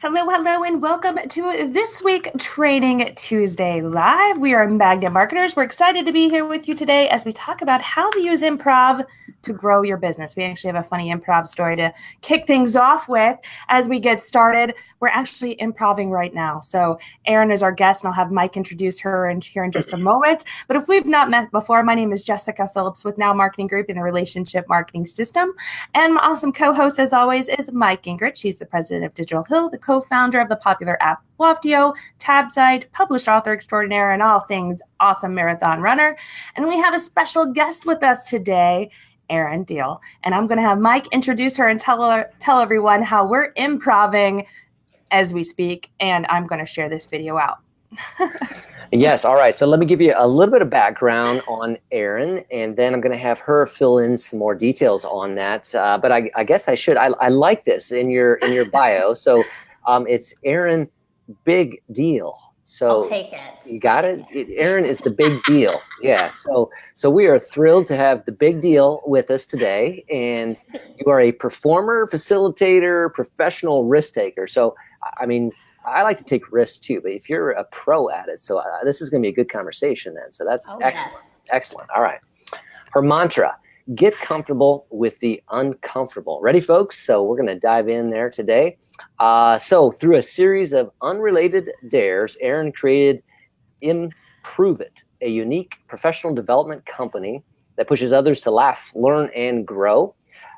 Hello, hello, and welcome to this week Training Tuesday Live. We are Magnet Marketers. We're excited to be here with you today as we talk about how to use improv to grow your business. We actually have a funny improv story to kick things off with as we get started. We're actually improving right now. So Erin is our guest, and I'll have Mike introduce her here in just a moment. But if we've not met before, my name is Jessica Phillips with Now Marketing Group in the Relationship Marketing System. And my awesome co-host, as always, is Mike Gingrich. He's the president of Digital Hill, the co-founder of the popular app Loftio, Tabside, published author extraordinaire, and all things awesome marathon runner. And we have a special guest with us today, Erin Deal. And I'm going to have Mike introduce her and tell everyone how we're improving as we speak. And I'm going to share this video out. Yes. All right. So let me give you a little bit of background on Erin, and then I'm going to have her fill in some more details on that. But I guess I should. I like this in your bio. So it's Erin Big Deal. So I'll take it. You got it? Erin is the big deal. Yeah. So we are thrilled to have the big deal with us today. And you are a performer, facilitator, professional risk taker. So, I mean, I like to take risks too, but if you're a pro at it, so this is going to be a good conversation then. So that's excellent. Yes. Excellent. All right. Her mantra: get comfortable with the uncomfortable. Ready, folks? So we're going to dive in there today. So through a series of unrelated dares, Erin created Improve It, a unique professional development company that pushes others to laugh, learn, and grow.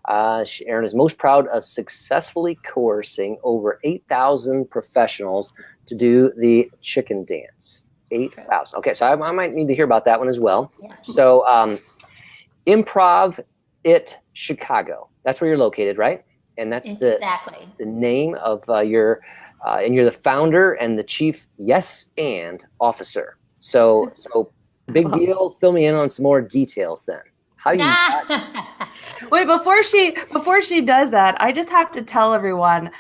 Erin is most proud of successfully coercing over 8,000 professionals to do the chicken dance. 8,000. Okay, so I might need to hear about that one as well. Yeah. So Improv It Chicago. That's where you're located, right? And that's exactly the name of and you're the founder and the chief yes and officer. So big deal. Fill me in on some more details then. How you Wait, before she does that, I just have to tell everyone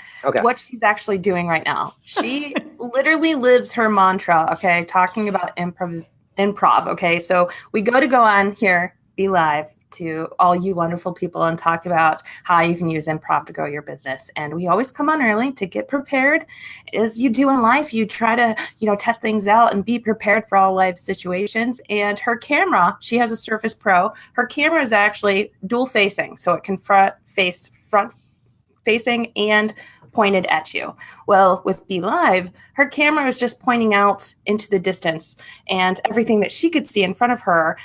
what she's actually doing right now. She literally lives her mantra, okay, talking about improv, okay? So we go on here, be live to all you wonderful people and talk about how you can use improv to grow your business. And we always come on early to get prepared. As you do in life, you try to, test things out and be prepared for all life situations. And her camera, she has a Surface Pro. Her camera is actually dual facing, so it can front facing and pointed at you. Well, with Be Live, her camera is just pointing out into the distance, and everything that she could see in front of her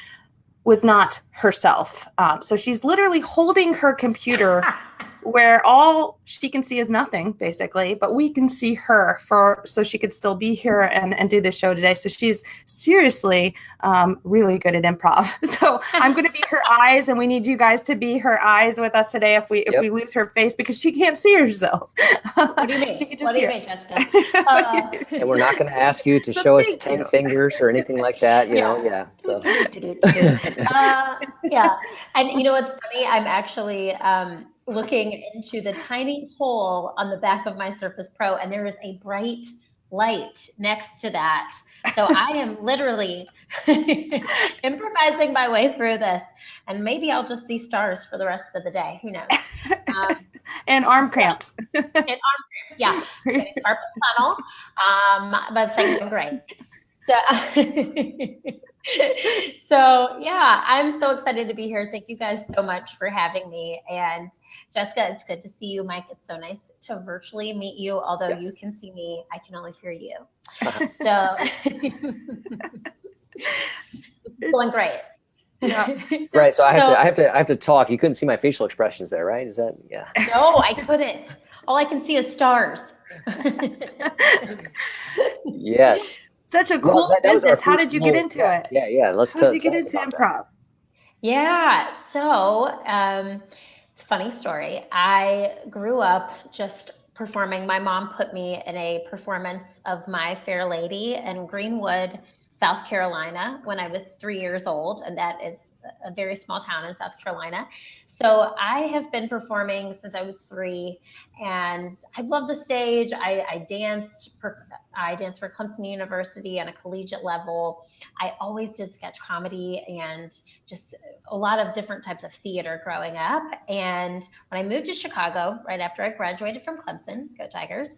was not herself. So she's literally holding her computer where all she can see is nothing, basically, but we can see her so she could still be here and do the show today. So she's seriously really good at improv. So I'm going to be her eyes, and we need you guys to be her eyes with us today if we lose her face, because she can't see herself. What do you mean? Jessica? And we're not going to ask you to show us 10 fingers or anything like that, you know? Yeah. So. Yeah. And you know what's funny? I'm actually looking into the tiny hole on the back of my Surface Pro, and there is a bright light next to that. So I am literally improvising my way through this, and maybe I'll just see stars for the rest of the day. Who knows? And arm cramps. Yeah. Getting carpal tunnel. But things are great. So yeah, I'm so excited to be here. Thank you guys so much for having me. And Jessica, it's good to see you. Mike, it's so nice to virtually meet you. Although you can see me, I can only hear you. So it's going great. Yeah. Right. So I have to talk. You couldn't see my facial expressions there, right? Is that No, I couldn't. All I can see is stars. Yes. Such a cool business. How did you get into it? Yeah. How did you get into improv? Yeah. So it's a funny story. I grew up just performing. My mom put me in a performance of My Fair Lady in Greenwood, South Carolina when I was 3 years old, and that is a very small town in South Carolina. So I have been performing since I was 3, and I love the stage. I danced for Clemson University on a collegiate level. I always did sketch comedy and just a lot of different types of theater growing up. And when I moved to Chicago, right after I graduated from Clemson, go Tigers,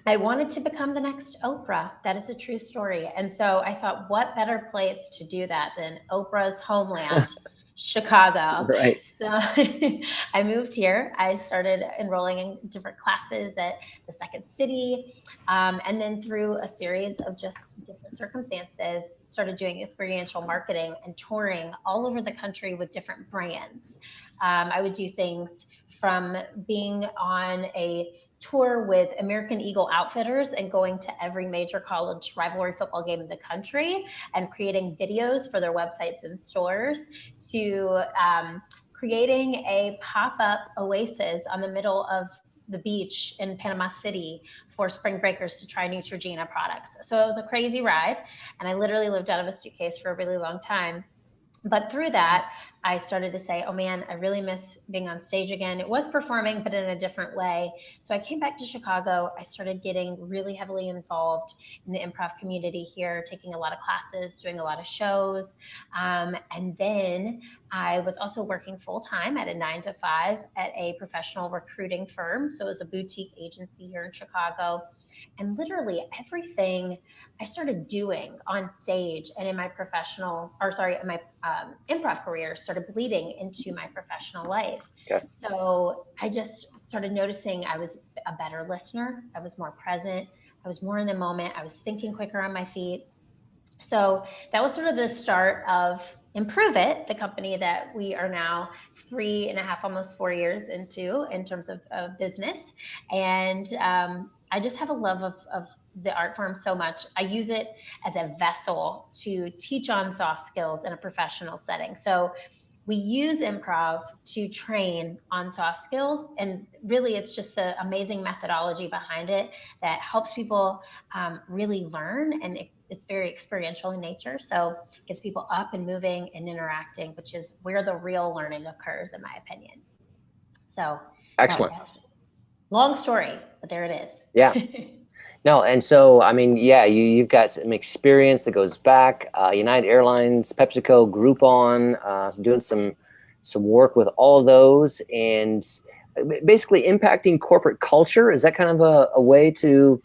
I wanted to become the next Oprah. That is a true story. And so I thought, what better place to do that than Oprah's homeland, Chicago. Right. So I moved here. I started enrolling in different classes at the Second City. And then through a series of just different circumstances, started doing experiential marketing and touring all over the country with different brands. I would do things from being on a tour with American Eagle Outfitters and going to every major college rivalry football game in the country and creating videos for their websites and stores, to creating a pop-up oasis on the middle of the beach in Panama City for spring breakers to try Neutrogena products. So it was a crazy ride, and I literally lived out of a suitcase for a really long time. But through that, I started to say, oh man, I really miss being on stage again. It was performing, but in a different way. So I came back to Chicago. I started getting really heavily involved in the improv community here, taking a lot of classes, doing a lot of shows. And then I was also working full time at a 9-to-5 at a professional recruiting firm. So it was a boutique agency here in Chicago. And literally everything I started doing on stage and in my improv career started bleeding into my professional life. Okay. So I just started noticing I was a better listener. I was more present. I was more in the moment. I was thinking quicker on my feet. So that was sort of the start of Improve It, the company that we are now 3.5, almost 4 years into in terms of business. And I just have a love of the art form so much. I use it as a vessel to teach on soft skills in a professional setting. So we use improv to train on soft skills, and really it's just the amazing methodology behind it that helps people really learn, and it's very experiential in nature, so it gets people up and moving and interacting, which is where the real learning occurs, in my opinion. So Excellent. Long story, but there it is. Yeah. No, and so, I mean, yeah, you've got some experience that goes back, United Airlines, PepsiCo, Groupon, doing some work with all of those, and basically impacting corporate culture. Is that kind of a way to,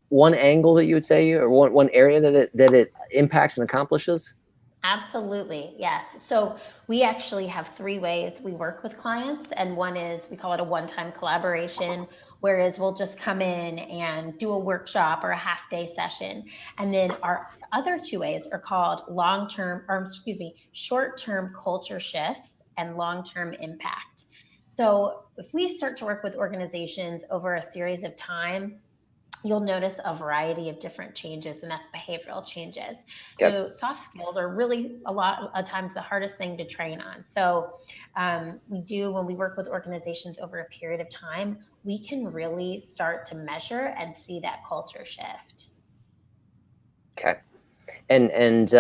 one angle that you would say, or one area that it impacts and accomplishes? Absolutely, yes. So we actually have 3 ways we work with clients, and one is, we call it a one-time collaboration, whereas we'll just come in and do a workshop or a half-day session. And then our other 2 ways are called short-term culture shifts and long-term impact. So if we start to work with organizations over a series of time, you'll notice a variety of different changes, and that's behavioral changes. Yep. So soft skills are really a lot of times the hardest thing to train on. So when we work with organizations over a period of time, we can really start to measure and see that culture shift. Okay. And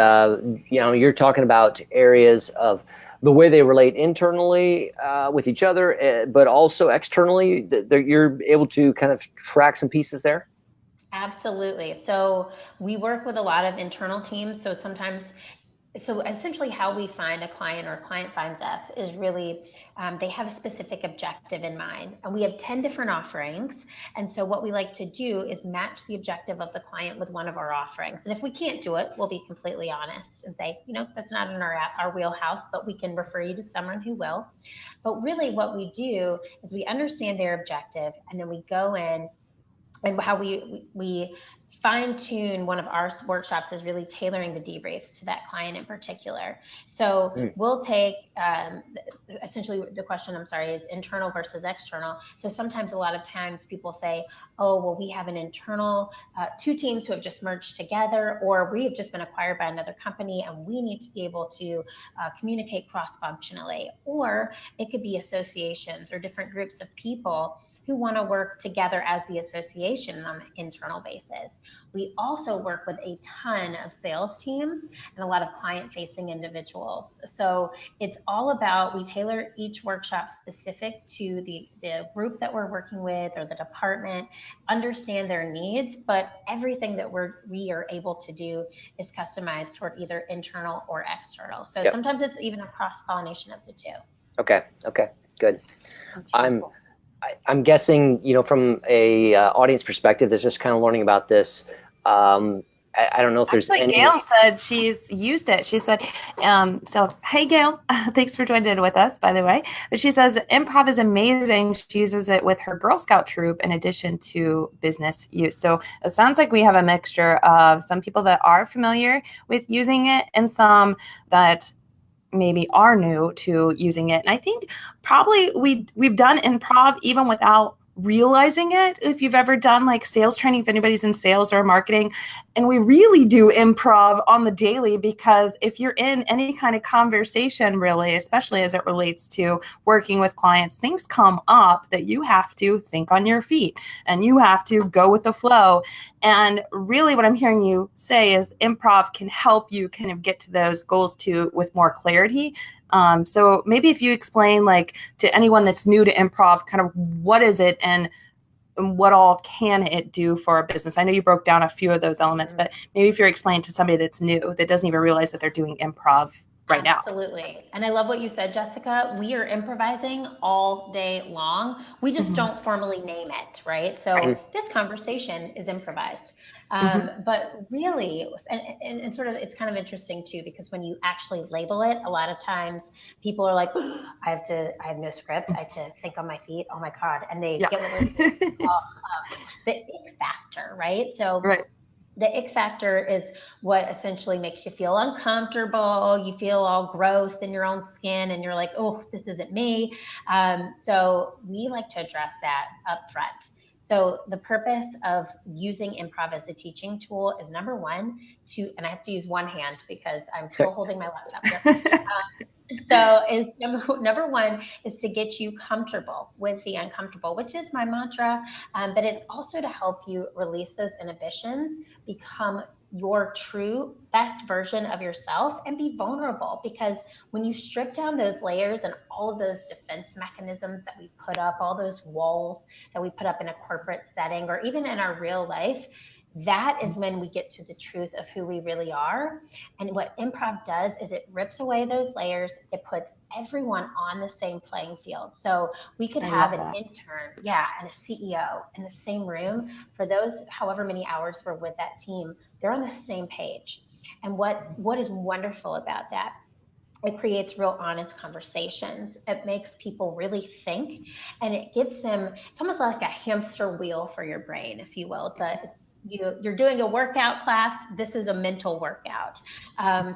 you're talking about areas of the way they relate internally with each other, but also externally, you're able to kind of track some pieces there? Absolutely. So we work with a lot of internal teams. So essentially how we find a client, or a client finds us, is really they have a specific objective in mind, and we have 10 different offerings. And so what we like to do is match the objective of the client with one of our offerings. And if we can't do it, we'll be completely honest and say, that's not in our wheelhouse, but we can refer you to someone who will. But really what we do is we understand their objective, and then we go in, and how we fine tune one of our workshops is really tailoring the debriefs to that client in particular. So we'll take essentially the question, is internal versus external. So sometimes, a lot of times, people say, oh, well, we have an internal 2 teams who have just merged together, or we have just been acquired by another company and we need to be able to communicate cross-functionally. Or it could be associations or different groups of people who want to work together as the association on an internal basis. this. We also work with a ton of sales teams and a lot of client-facing individuals. So it's all about, we tailor each workshop specific to the group that we're working with or the department, understand their needs, but everything that we are able to do is customized toward either internal or external. So sometimes it's even a cross-pollination of the two. Okay, good. That's really cool. I'm guessing, from a audience perspective, that's just kind of learning about this. I don't know if there's any. Gail said she's used it. She said, so, hey, Gail, thanks for joining with us, by the way. But she says improv is amazing. She uses it with her Girl Scout troop in addition to business use. So it sounds like we have a mixture of some people that are familiar with using it and some that maybe are new to using it. And I think probably we've done improv even without realizing it. If you've ever done like sales training, if anybody's in sales or marketing, and we really do improv on the daily, because if you're in any kind of conversation, really, especially as it relates to working with clients, things come up that you have to think on your feet and you have to go with the flow. And really what I'm hearing you say is improv can help you kind of get to those goals with more clarity. So maybe if you explain, like, to anyone that's new to improv, kind of what is it and what all can it do for a business? I know you broke down a few of those elements, but maybe if you're explaining to somebody that's new, that doesn't even realize that they're doing improv right now. Absolutely. And I love what you said, Jessica. We are improvising all day long. We just don't formally name it, right? So this conversation is improvised. But really, and sort of, it's kind of interesting too, because when you actually label it, a lot of times people are like, I have no script. I have to think on my feet. Oh my God. And they get what the ick factor, right? So the ick factor is what essentially makes you feel uncomfortable. You feel all gross in your own skin and you're like, oh, this isn't me. So we like to address that up front. So the purpose of using improv as a teaching tool is, number one, and I have to use one hand because I'm still holding my laptop here. So is number one is to get you comfortable with the uncomfortable, which is my mantra, but it's also to help you release those inhibitions, become your true best version of yourself, and be vulnerable. Because when you strip down those layers and all of those defense mechanisms that we put up, all those walls that we put up in a corporate setting or even in our real life, that is when we get to the truth of who we really are. And what improv does is it rips away those layers. It puts everyone on the same playing field. So we could have an intern, and a CEO in the same room for those however many hours we're with that team. They're on the same page. And what is wonderful about that? It creates real honest conversations. It makes people really think, and it gives them, it's almost like a hamster wheel for your brain, if you will. You're doing a workout class. This is a mental workout.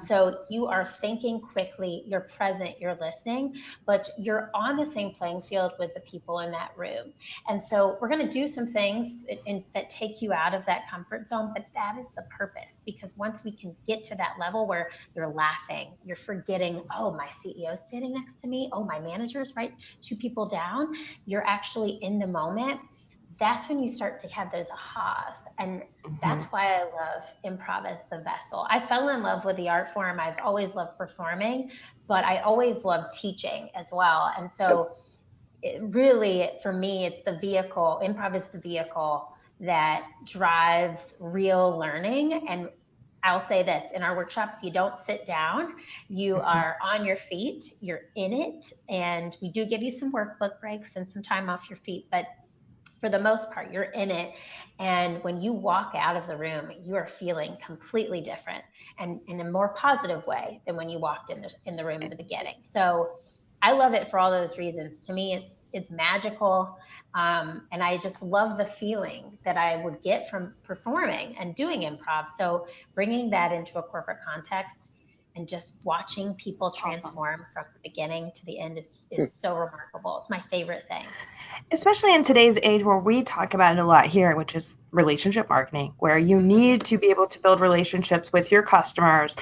So you are thinking quickly, you're present, you're listening, but you're on the same playing field with the people in that room. And so we're going to do some things that take you out of that comfort zone, but that is the purpose, because once we can get to that level where you're laughing, you're forgetting, oh, my CEO's standing next to me, oh, my manager's right 2 people down, you're actually in the moment. That's when you start to have those ahas. And that's why I love improv as the vessel. I fell in love with the art form. I've always loved performing, but I always loved teaching as well. And so really, for me, it's the vehicle. Improv is the vehicle that drives real learning. And I'll say this, in our workshops, you don't sit down, you are on your feet, you're in it. And we do give you some workbook breaks and some time off your feet, but for the most part, you're in it. And when you walk out of the room, you are feeling completely different and in a more positive way than when you walked in the room in the beginning. So I love it for all those reasons. To me, it's magical. And I just love the feeling that I would get from performing and doing improv. So bringing that into a corporate context and just watching people transform from the beginning to the end is so remarkable. It's my favorite thing. Especially in today's age where we talk about it a lot here, which is relationship marketing, where you need to be able to build relationships with your customers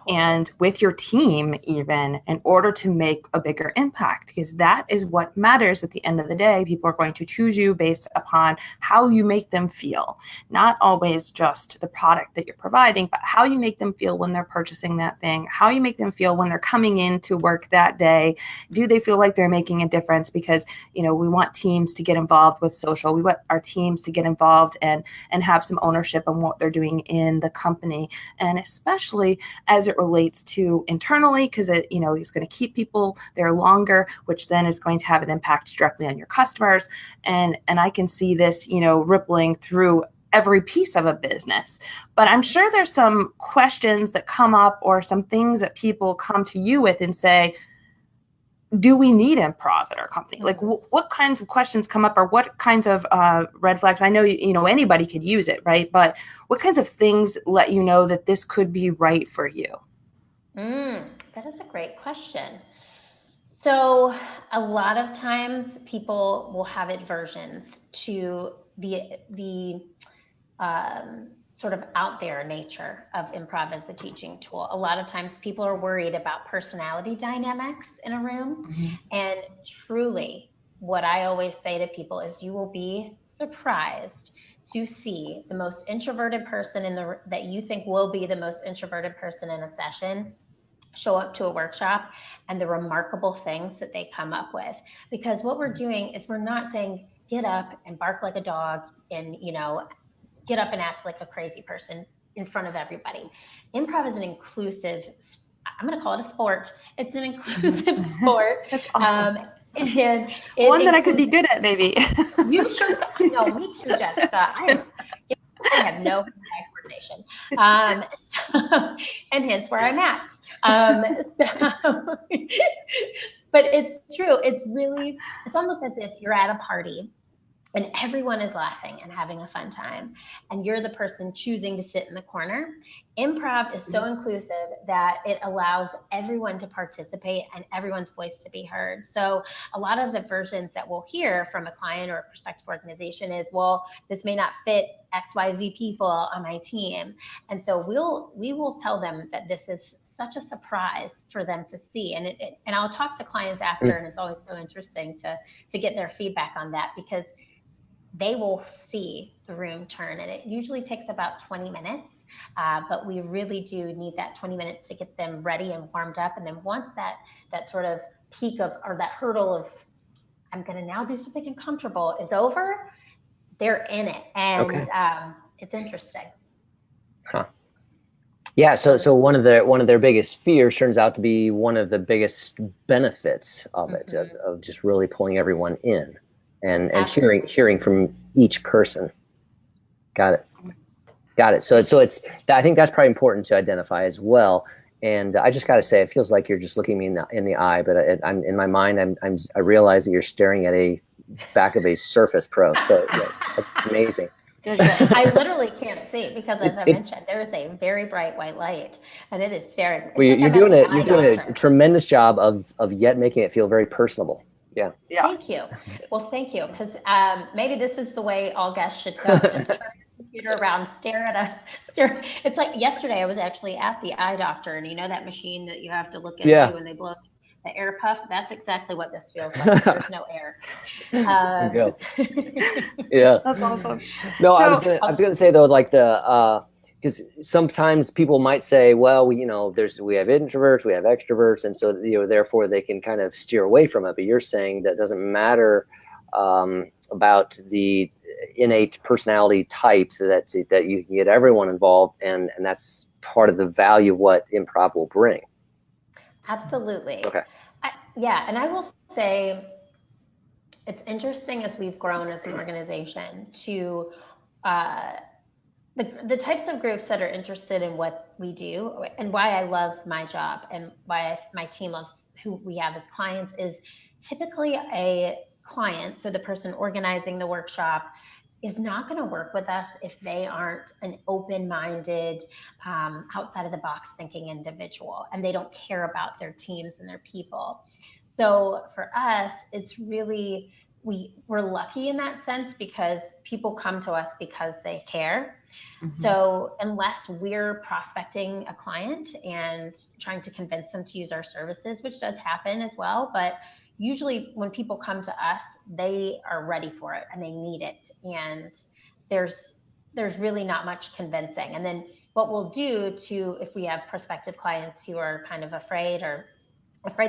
and with your team even in order to make a bigger impact, because that is what matters at the end of the day. People are going to choose you based upon how you make them feel, not always just the product that you're providing, but how you make them feel when they're purchasing that thing, how you make them feel when they're coming into work that day. Do they feel like they're making a difference? Because, we want teams to get involved with social. We want our teams to get involved and have some ownership on what they're doing in the company. And especially as it relates to internally, because it, is going to keep people there longer, which then is going to have an impact directly on your customers. And I can see this, rippling through every piece of a business. But I'm sure there's some questions that come up or some things that people come to you with and say, do we need improv at our company? Like what kinds of questions come up, or what kinds of red flags? I know, anybody could use it, right? But what kinds of things let you know that this could be right for you? That is a great question. So a lot of times people will have aversions to the sort of out there nature of improv as a teaching tool. A lot of times people are worried about personality dynamics in a room. Mm-hmm. And truly, what I always say to people is you will be surprised to see the most introverted person that you think will be the most introverted person in a session show up to a workshop and the remarkable things that they come up with. Because what we're doing is we're not saying get up and bark like a dog and, get up and act like a crazy person in front of everybody. Improv is an inclusive, I'm going to call it a sport. It's an inclusive sport. That's awesome. And one that I could be good at, maybe. You sure? No, me too, Jessica. I have no coordination. And hence where I'm at. But it's true. It's almost as if you're at a party and everyone is laughing and having a fun time, and you're the person choosing to sit in the corner. Improv is so inclusive that it allows everyone to participate and everyone's voice to be heard. So a lot of the versions that we'll hear from a client or a prospective organization is, well, this may not fit XYZ people on my team. And so we will tell them that this is such a surprise for them to see. And I'll talk to clients after, and it's always so interesting to get their feedback on that, because they will see the room turn, and it usually takes about 20 minutes, but we really do need that 20 minutes to get them ready and warmed up. And then once that sort of peak of, or that hurdle of, I'm going to now do something uncomfortable is over, they're in it. And it's interesting. Huh. Yeah. So one of their biggest fears turns out to be one of the biggest benefits of it, of just really pulling everyone in. And hearing from each person. Got it. So it's I think that's probably important to identify as well. And I just got to say, it feels like you're just looking me in the eye, but I'm in my mind. I realize that you're staring at a back of a Surface Pro. So it's amazing. I literally can't see because, as I mentioned, there is a very bright white light, and it is staring. Well, you're doing a tremendous job of yet making it feel very personable. Yeah. Thank you. Well, thank you. Because maybe this is the way all guests should go. Just turn your computer around, stare. It's like yesterday I was actually at the eye doctor, and that machine that you have to look into and they blow the air puff. That's exactly what this feels like. There's no air. There you go. Yeah. That's awesome. No, I was gonna say though, like because sometimes people might say, well, we have introverts, we have extroverts, and so therefore they can kind of steer away from it. But you're saying that doesn't matter about the innate personality type, that you can get everyone involved, and that's part of the value of what improv will bring. Absolutely. Okay. And I will say it's interesting as we've grown as an organization to the types of groups that are interested in what we do, and why I love my job and why my team loves who we have as clients, is typically a client, so the person organizing the workshop, is not going to work with us if they aren't an open-minded, outside of the box thinking individual, and they don't care about their teams and their people. So for us, it's really we're lucky in that sense because people come to us because they care. Mm-hmm. So unless we're prospecting a client and trying to convince them to use our services, which does happen as well, but usually when people come to us, they are ready for it and they need it. And there's really not much convincing. And then what we'll do if we have prospective clients who are kind of afraid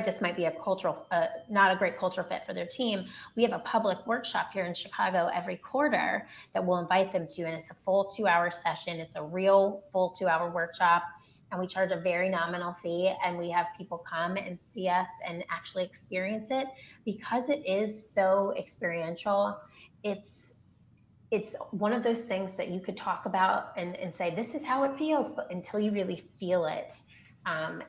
this might be a not a great cultural fit for their team, we have a public workshop here in Chicago every quarter that we'll invite them to. And it's a full 2-hour session. It's a real full 2-hour workshop. And we charge a very nominal fee. And we have people come and see us and actually experience it. Because it is so experiential, it's one of those things that you could talk about and say, this is how it feels, but until you really feel it,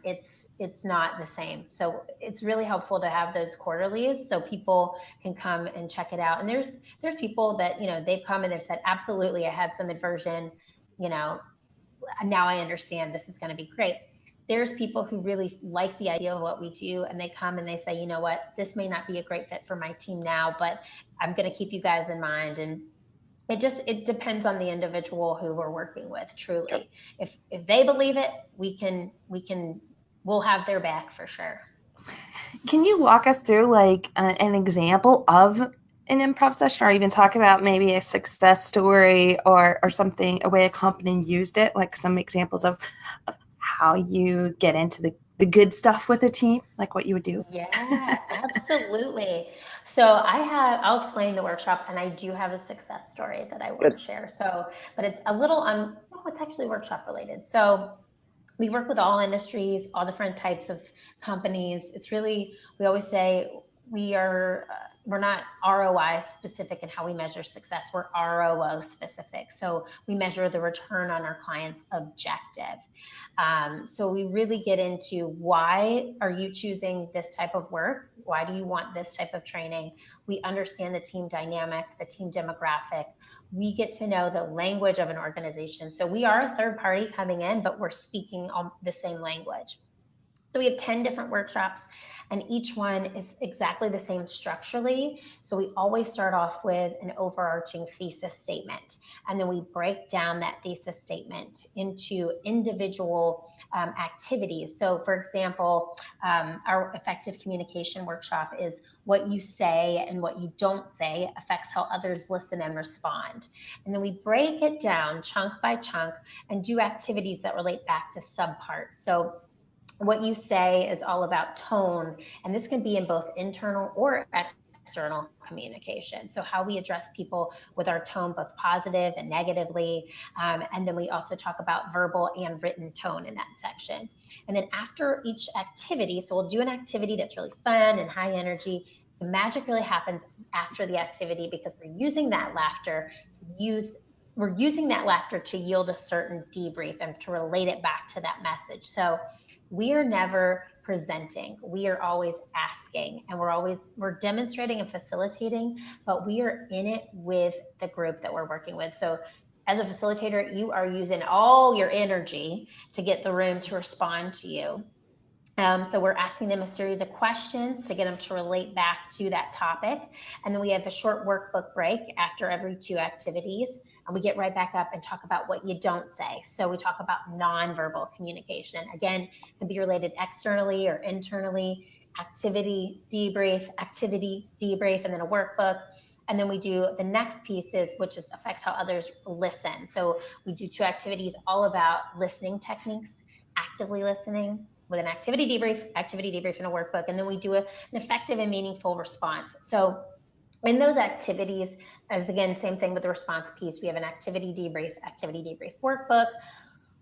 it's not the same. So it's really helpful to have those quarterlies so people can come and check it out. And there's people that, they've come and they've said, absolutely, I had some aversion, now I understand this is going to be great. There's people who really like the idea of what we do, and they come and they say, you know what, this may not be a great fit for my team now, but I'm going to keep you guys in mind. And it depends on the individual who we're working with, truly. Yep. If they believe it, we'll have their back for sure. Can you walk us through like an example of an improv session, or even talk about maybe a success story or something, a way a company used it, like some examples of how you get into the good stuff with a team, like what you would do? Yeah, absolutely. So I'll explain the workshop, and I do have a success story that I will share. So, but it's a little it's actually workshop related. So we work with all industries, all different types of companies. It's really, we always say we're not ROI specific in how we measure success. We're ROO specific. So we measure the return on our client's objective. So we really get into, why are you choosing this type of work? Why do you want this type of training? We understand the team dynamic, the team demographic. We get to know the language of an organization. So we are a third party coming in, but we're speaking on the same language. So we have 10 different workshops, and each one is exactly the same structurally. So we always start off with an overarching thesis statement, and then we break down that thesis statement into individual activities. So for example, our effective communication workshop is what you say and what you don't say affects how others listen and respond. And then we break it down chunk by chunk and do activities that relate back to subparts. So what you say is all about tone, and this can be in both internal or external communication. So how we address people with our tone, both positive and negatively. And then we also talk about verbal and written tone in that section. And then after each activity, so we'll do an activity that's really fun and high energy. The magic really happens after the activity, because we're using that laughter to yield a certain debrief and to relate it back to that message. So we are never presenting. We are always asking, and we're demonstrating and facilitating, but we are in it with the group that we're working with. So as a facilitator, you are using all your energy to get the room to respond to you. So we're asking them a series of questions to get them to relate back to that topic. And then we have a short workbook break after every 2 activities. And we get right back up and talk about what you don't say. So we talk about nonverbal communication. Again, it can be related externally or internally. Activity, debrief, and then a workbook. And then we do the next pieces, which affects how others listen. So we do 2 activities all about listening techniques, actively listening, with an activity debrief, and a workbook. And then we do an effective and meaningful response. So in those activities, as again, same thing with the response piece, we have an activity debrief workbook.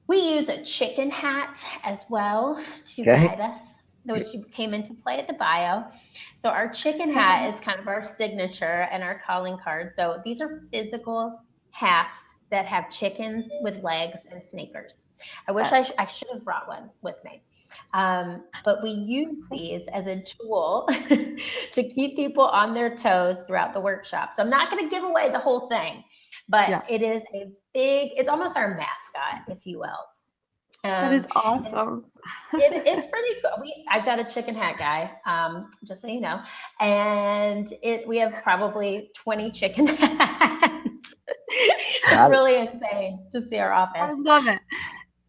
We use a chicken hat as well to guide us, which came into play at the bio. So our chicken hat is kind of our signature and our calling card. So these are physical hats that have chickens with legs and sneakers. I wish I should have brought one with me. But we use these as a tool to keep people on their toes throughout the workshop. So I'm not going to give away the whole thing, but it is it's almost our mascot, if you will. That is And awesome. it's pretty cool. I've got a chicken hat guy, just so you know, and we have probably 20 chicken hats. It's Got it. really insane to see our I office. love it.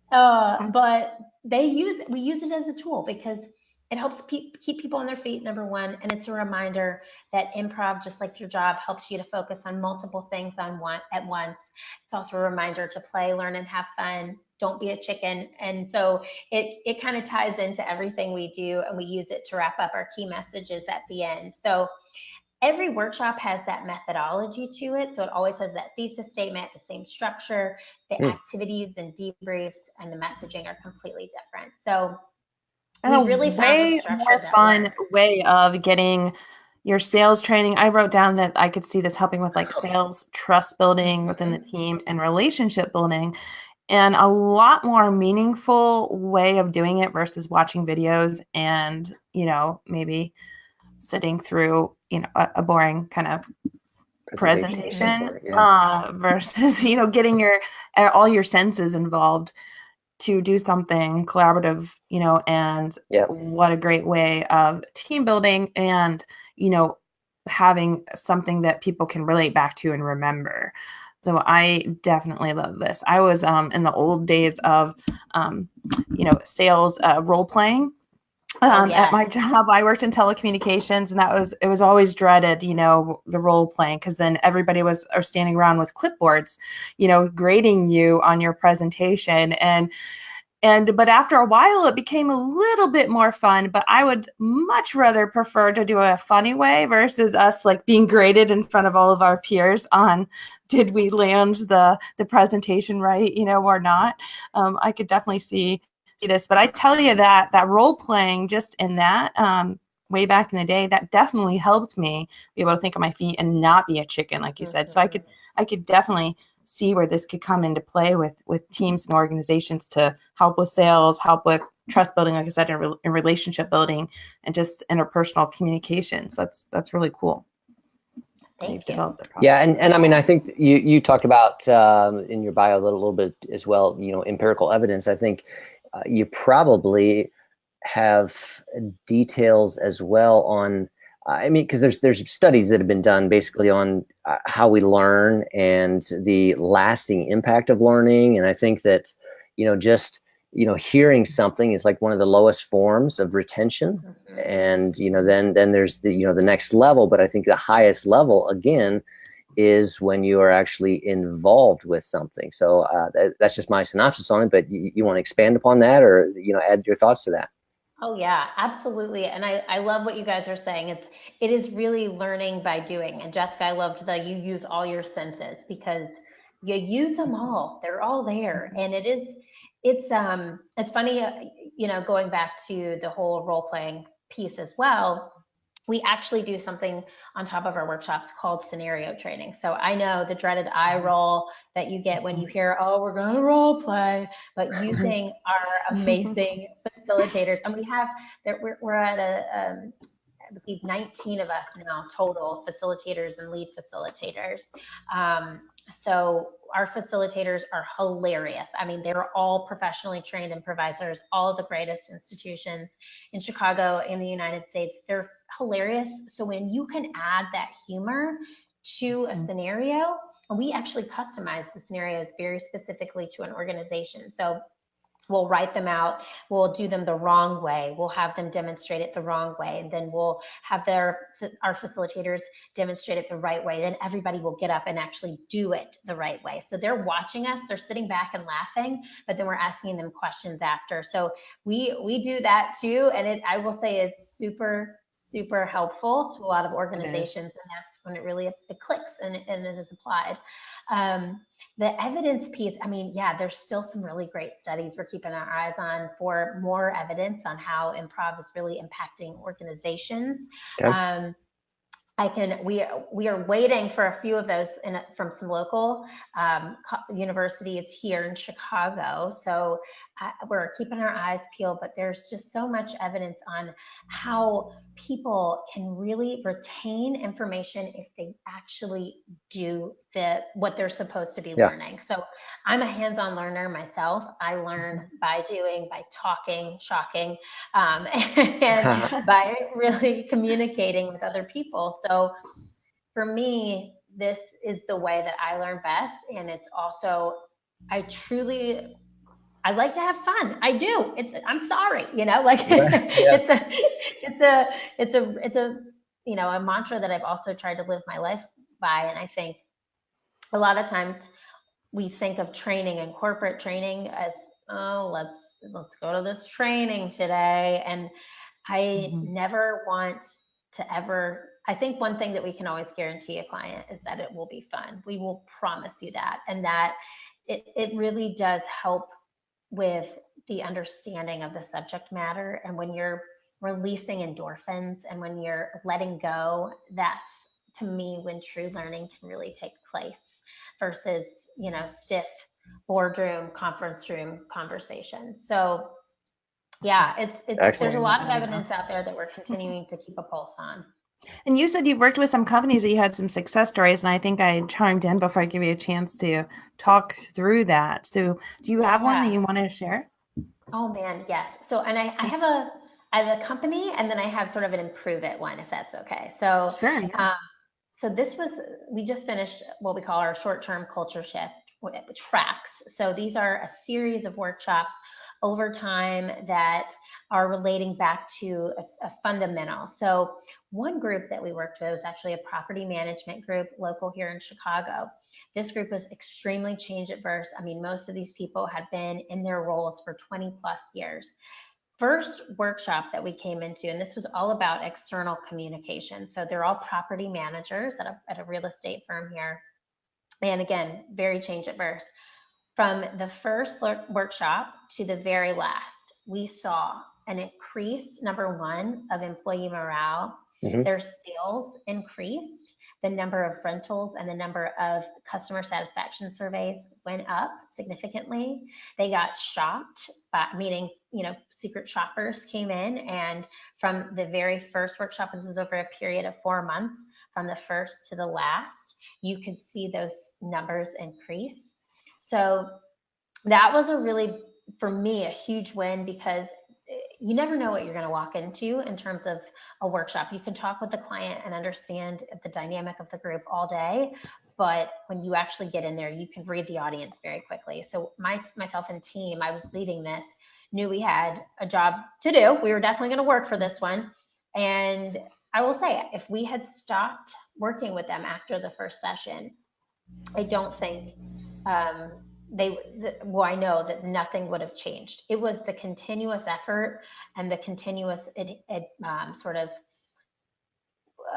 But we use it as a tool because it helps keep people on their feet, number one, and it's a reminder that improv, just like your job, helps you to focus on multiple things at once. It's also a reminder to play, learn, and have fun. Don't be a chicken. And so it kind of ties into everything we do, and we use it to wrap up our key messages at the end. So every workshop has that methodology to it. So it always has that thesis statement, the same structure, the activities and debriefs and the messaging are completely different. So And we a really found a way structure more that fun works. way of getting your sales training. I wrote down that I could see this helping with like sales, trust building within the team, and relationship building, and a lot more meaningful way of doing it versus watching videos and, maybe sitting through, a boring kind of presentation versus, getting all your senses involved to do something collaborative, and what a great way of team building and, having something that people can relate back to and remember. So I definitely love this. I was in the old days of, sales role playing. At my job, I worked in telecommunications, and it was always dreaded, the role playing, because then everybody was standing around with clipboards, grading you on your presentation. But after a while, it became a little bit more fun, but I would much rather prefer to do a funny way versus us like being graded in front of all of our peers on, did we land the presentation right, or not. I could definitely see this, but I tell you that role playing just in that, way back in the day, that definitely helped me be able to think on my feet and not be a chicken, like you said. So I could definitely see where this could come into play with teams and organizations to help with sales, help with trust building, like I said, in relationship building, and just interpersonal communications. That's really cool. Thank you. Yeah, and I mean, I think you talked about in your bio a little bit as well, empirical evidence. I think you probably have details as well on, I mean, because there's studies that have been done basically on how we learn and the lasting impact of learning. And I think that, just, hearing something is like one of the lowest forms of retention. And, then there's the next level. But I think the highest level, again, is when you are actually involved with something. So that's just my synopsis on it. But you want to expand upon that, or, add your thoughts to that? Oh yeah, absolutely. And I love what you guys are saying. It is really learning by doing. And Jessica, I loved that you use all your senses, because you use them all. They're all there. And it's funny, going back to the whole role playing piece as well. We actually do something on top of our workshops called scenario training. So I know the dreaded eye roll that you get when you hear, oh, we're going to role play, but using our amazing facilitators, and we're at I believe 19 of us now total facilitators and lead facilitators. So our facilitators are hilarious. I mean, they're all professionally trained improvisers, all of the greatest institutions in Chicago, in the United States. They're hilarious. So when you can add that humor to a scenario, and we actually customize the scenarios very specifically to an organization. So we'll write them out, we'll do them the wrong way, we'll have them demonstrate it the wrong way, and then we'll have our facilitators demonstrate it the right way. Then everybody will get up and actually do it the right way. So they're watching us, they're sitting back and laughing, but then we're asking them questions after. So we do that too, and I will say it's super helpful to a lot of organizations, and that's when it really clicks and it is applied. The evidence piece, I mean, yeah, there's still some really great studies we're keeping our eyes on for more evidence on how improv is really impacting organizations. Okay. we are waiting for a few of those from some local universities here in Chicago. So we're keeping our eyes peeled, but there's just so much evidence on how people can really retain information if they actually do what they're supposed to be learning. So I'm a hands-on learner myself. I learn by doing, by talking, shocking, and by really communicating with other people. So for me, this is the way that I learn best. And it's also, I like to have fun. I do. I'm sorry, like it's a a mantra that I've also tried to live my life by. And I think a lot of times we think of training and corporate training as, oh, let's go to this training today. And I never want to ever, I think one thing that we can always guarantee a client is that it will be fun. We will promise you that. And that it really does help with the understanding of the subject matter. And when you're releasing endorphins and when you're letting go, that's, to me, when true learning can really take place versus, stiff boardroom, conference room conversations. So yeah, there's a lot of evidence out there that we're continuing to keep a pulse on. And you said you've worked with some companies that you had some success stories, and I think I chimed in before I give you a chance to talk through that. So do you have one that you want to share? Oh man, yes. So, and I have a company, and then I have sort of an improve it one, if that's okay. So, sure. Yeah. So we just finished what we call our short-term culture shift tracks. So these are a series of workshops over time that are relating back to a fundamental. So one group that we worked with was actually a property management group local here in Chicago. This group was extremely change adverse. I mean, most of these people had been in their roles for 20 plus years. First workshop that we came into, and this was all about external communication. So they're all property managers at a real estate firm here. And again, very change adverse. From the first workshop to the very last, we saw an increase, number one, of employee morale. Their sales increased. The number of rentals and the number of customer satisfaction surveys went up significantly. They got shopped, meaning, secret shoppers came in. And from the very first workshop, this was over a period of 4 months, from the first to the last, you could see those numbers increase. So that was for me, a huge win, because you never know what you're going to walk into in terms of a workshop. You can talk with the client and understand the dynamic of the group all day, but when you actually get in there, you can read the audience very quickly. So myself and team, I was leading this, knew we had a job to do. We were definitely going to work for this one. And I will say, if we had stopped working with them after the first session, I don't think I know that nothing would have changed. It was the continuous effort and the continuous sort of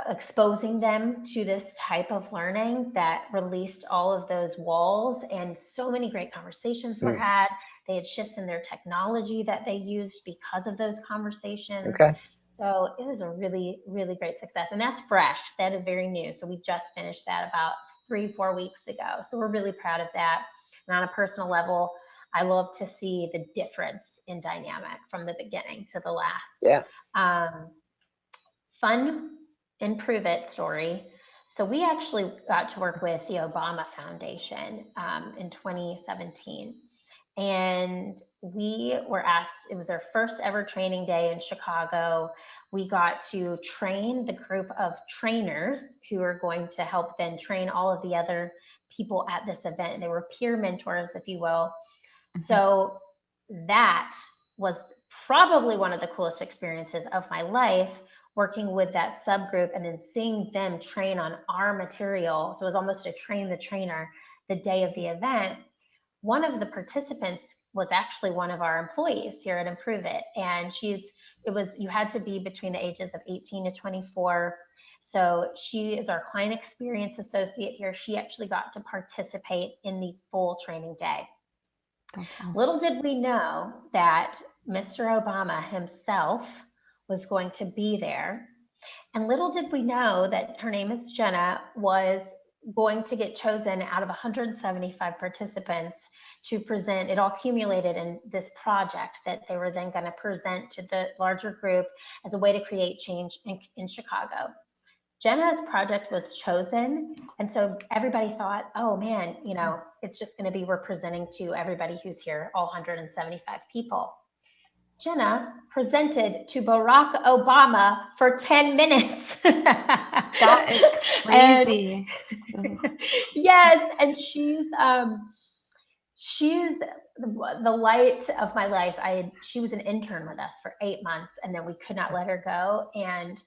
exposing them to this type of learning that released all of those walls, and so many great conversations were had. They had shifts in their technology that they used because of those conversations. Okay. So it was a really, really great success. And that's fresh. That is very new. So we just finished that about 3-4 weeks ago. So we're really proud of that. And on a personal level, I love to see the difference in dynamic from the beginning to the last. Yeah. Fun improve it story. So we actually got to work with the Obama Foundation in 2017. And we were asked, it was our first ever training day in Chicago. We got to train the group of trainers who are going to help then train all of the other people at this event. They were peer mentors, if you will. So that was probably one of the coolest experiences of my life, working with that subgroup and then seeing them train on our material. So it was almost a train the trainer the day of the event. One of the participants was actually one of our employees here at Improve It. And you had to be between the ages of 18 to 24. So she is our client experience associate here. She actually got to participate in the full training day. Awesome. Little did we know that Mr. Obama himself was going to be there. And little did we know that her name is Jenna, was going to get chosen out of 175 participants to present. It all accumulated in this project that they were then going to present to the larger group as a way to create change in Chicago. Jenna's project was chosen, and so everybody thought, oh man, you know, it's just going to be, we're presenting to everybody who's here, all 175 people. Jenna presented to Barack Obama for 10 minutes. That is crazy. Yes, and she's the light of my life. She was an intern with us for 8 months, and then we could not let her go. And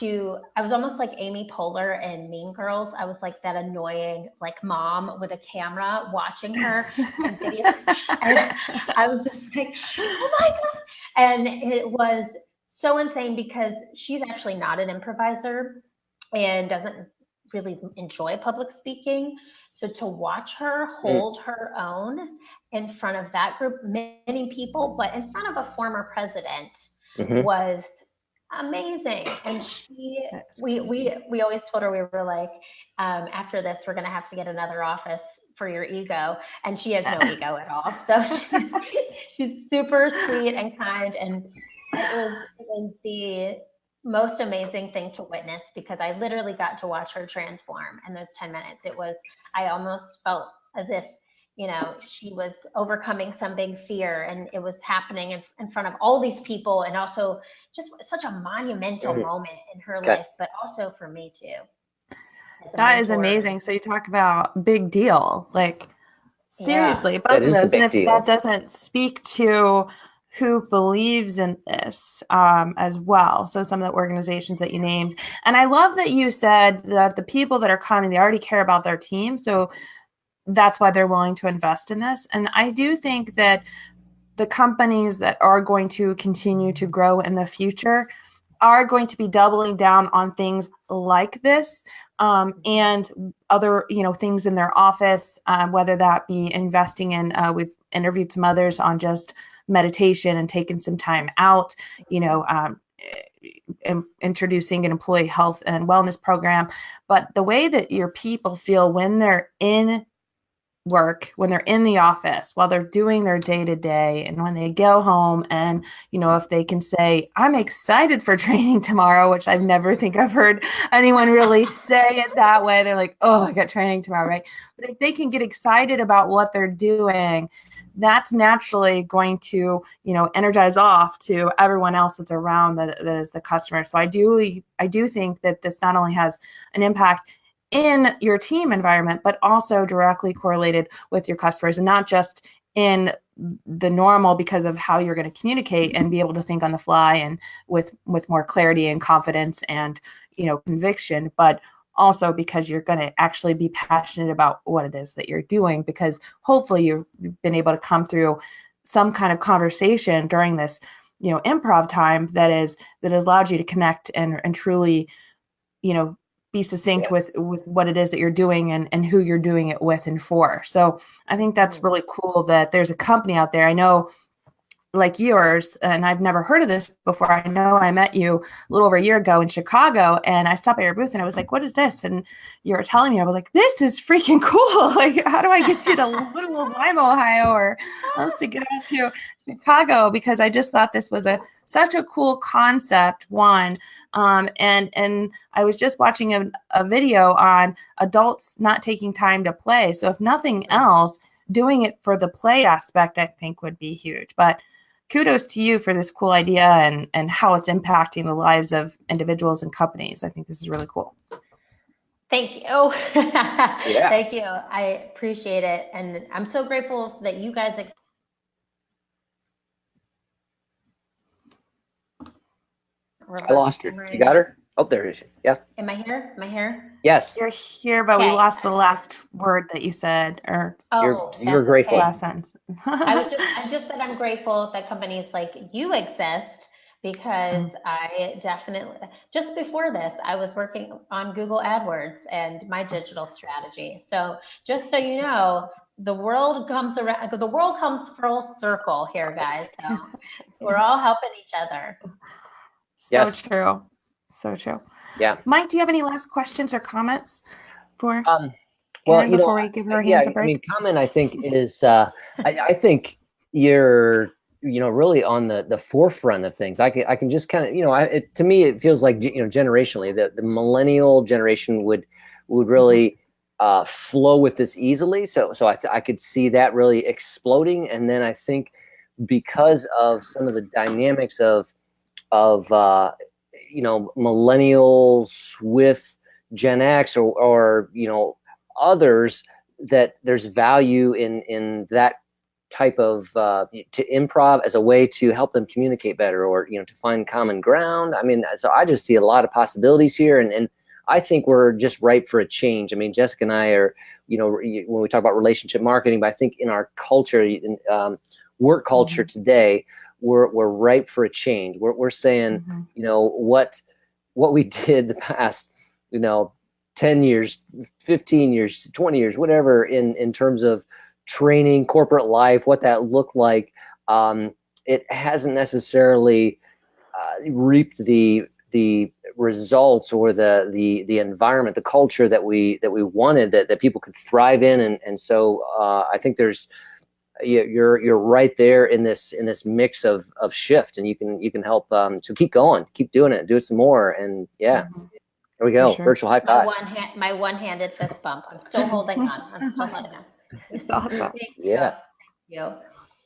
I was almost like Amy Poehler in Mean Girls. I was like that annoying like mom with a camera watching her on video. And I was just like, oh my God. And it was so insane because she's actually not an improviser and doesn't really enjoy public speaking. So to watch her hold her own in front of that group, many people, but in front of a former president was amazing. And we always told her, we were like, after this, we're going to have to get another office for your ego. And she has no ego at all. So she's super sweet and kind. And it was the most amazing thing to witness, because I literally got to watch her transform in those 10 minutes. I almost felt as if, you know, she was overcoming some big fear, and it was happening in front of all these people, and also just such a monumental moment in her life, but also for me too. That is amazing. So you talk about big deal, like seriously, both of those. And if that doesn't speak to who believes in this as well. So some of the organizations that you named. And I love that you said that the people that are coming, they already care about their team. So that's why they're willing to invest in this. And I do think that the companies that are going to continue to grow in the future are going to be doubling down on things like this and other, you know, things in their office, whether that be investing in, we've interviewed some others on just meditation and taking some time out, you know, introducing an employee health and wellness program. But the way that your people feel when they're in work, when they're in the office, while they're doing their day-to-day, and when they go home, and you know, if they can say, I'm excited for training tomorrow, which I've never think I've heard anyone really say it that way. They're like, oh, I got training tomorrow, right? But if they can get excited about what they're doing, that's naturally going to, you know, energize off to everyone else that's around that is the customer. So I do think that this not only has an impact in your team environment, but also directly correlated with your customers, and not just in the normal because of how you're going to communicate and be able to think on the fly and with more clarity and confidence and, you know, conviction, but also because you're going to actually be passionate about what it is that you're doing, because hopefully you've been able to come through some kind of conversation during this, you know, improv time that has allowed you to connect and truly, you know, be succinct with what it is that you're doing and who you're doing it with and for. So I think that's really cool that there's a company out there. I know, like yours, and I've never heard of this before. I know I met you a little over a year ago in Chicago, and I stopped by your booth and I was like, what is this? And you were telling me, I was like, this is freaking cool. Like, how do I get you to Little Lima, Ohio, or else to get out to Chicago? Because I just thought this was such a cool concept, one. And I was just watching a video on adults not taking time to play. So if nothing else, doing it for the play aspect, I think would be huge. But kudos to you for this cool idea and how it's impacting the lives of individuals and companies. I think this is really cool. Thank you. Thank you. I appreciate it. And I'm so grateful that you guys. I lost her. You got her? Oh, there is she. Yeah. Am I here? Am I here? Yes. You're here, but we lost the last word that you said, or you're grateful. Last sentence. I just said I'm grateful that companies like you exist, because I definitely, just before this, I was working on Google AdWords and my digital strategy. So just so you know, the world comes full circle here, guys. So we're all helping each other. So true. So true. Yeah. Mike, do you have any last questions or comments for Well, Erin before we give her hands a break? I mean, comment, I think, is I think you're, really on the forefront of things. I can just kind of, to me, it feels like, generationally, the millennial generation would really flow with this easily. So I could see that really exploding. And then I think because of some of the dynamics of millennials with Gen X or others, that there's value in that type of to improv as a way to help them communicate better, or to find common ground. I mean, so I just see a lot of possibilities here, and I think we're just ripe for a change. I mean, Jessica and I are, when we talk about relationship marketing, but I think in our culture, work culture today, we're ripe for a change. We're saying, what we did the past, 10 years, 15 years, 20 years, whatever, in terms of training, corporate life, what that looked like, it hasn't necessarily reaped the results or the environment, the culture that we wanted, that people could thrive in. And so I think you're right there in this mix of shift, and you can help. So keep going, keep doing it, do it some more. And there we go. Sure. Virtual high five. My one-handed fist bump. I'm still holding on. It's awesome. Thank you. Thank you.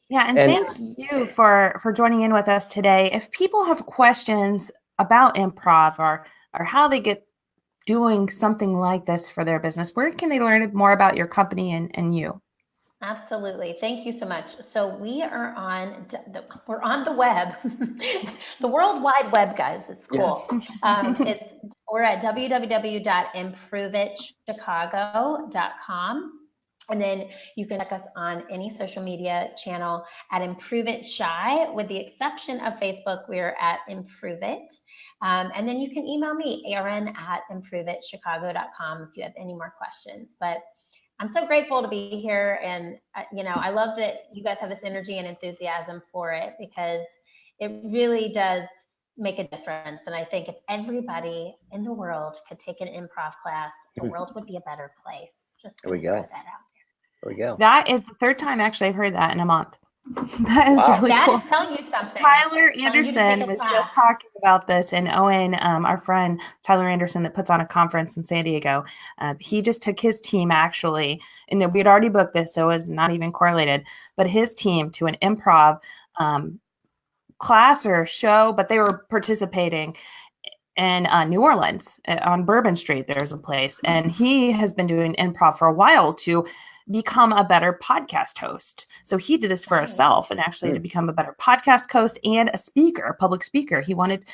Yeah, and thank you for joining in with us today. If people have questions about improv or how they get doing something like this for their business, where can they learn more about your company and you? Absolutely. Thank you so much. So we are we're on the web, the World Wide Web, guys. It's cool. Yes. We're at www.improveitchicago.com. And then you can check us on any social media channel at Improve It Shy. With the exception of Facebook, we're at Improve It. And then you can email me, Erin at improveitchicago.com, if you have any more questions. But I'm so grateful to be here. And, I love that you guys have this energy and enthusiasm for it, because it really does make a difference. And I think if everybody in the world could take an improv class, the world would be a better place. Just there we go. That out there. There we go. That is the third time actually I've heard that in a month. That is really cool. Tell you something. Tyler Anderson was just talking about this, and Owen, our friend Tyler Anderson that puts on a conference in San Diego, he just took his team actually, and we had already booked this, so it was not even correlated, but his team to an improv class or show, but they were participating in New Orleans on Bourbon Street. There's a place, and he has been doing improv for a while to become a better podcast host. So he did this for himself, and actually to become a better podcast host and a public speaker. He wanted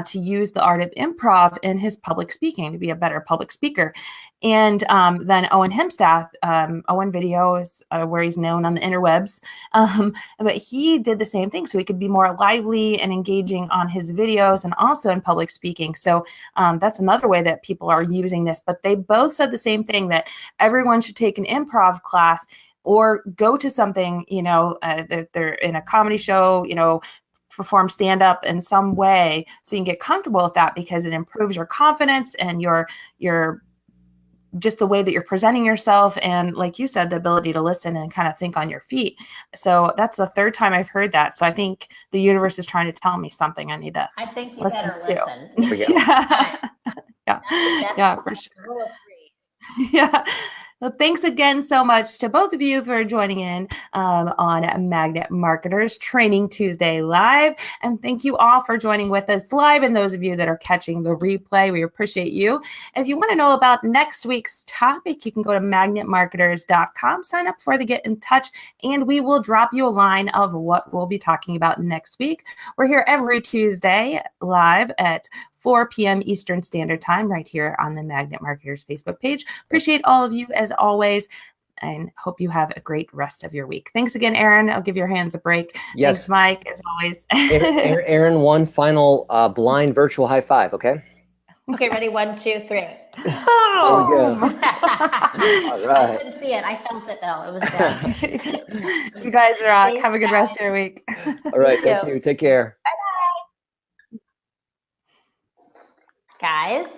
to use the art of improv in his public speaking to be a better public speaker. And then Owen Hemstath, Owen Videos, where he's known on the interwebs, but he did the same thing so he could be more lively and engaging on his videos and also in public speaking. So that's another way that people are using this. But they both said the same thing, that everyone should take an improv class or go to something, that they're in a comedy show, perform stand-up in some way so you can get comfortable with that, because it improves your confidence and your just the way that you're presenting yourself, and like you said, the ability to listen and kind of think on your feet. So that's the third time I've heard that. So I think the universe is trying to tell me something I need to I think you listen better to. Listen. There we go. Yeah, for sure. Rule of 3. Yeah. Well, thanks again so much to both of you for joining in on Magnet Marketers Training Tuesday Live. And thank you all for joining with us live, and those of you that are catching the replay, we appreciate you. If you want to know about next week's topic, you can go to magnetmarketers.com, sign up for the Get in Touch, and we will drop you a line of what we'll be talking about next week. We're here every Tuesday live at 4 p.m. Eastern Standard Time right here on the Magnet Marketers Facebook page. Appreciate all of you as always, and hope you have a great rest of your week. Thanks again, Erin. I'll give your hands a break. Yes. Thanks, Mike, as always. Erin, one final blind virtual high five, okay? Okay, ready? 1, 2, 3. Oh! There we go. All right. I couldn't see it. I felt it though. It was there. You guys rock. Have a good rest of your week. All right. Thank you. Take care. Bye-bye. guys.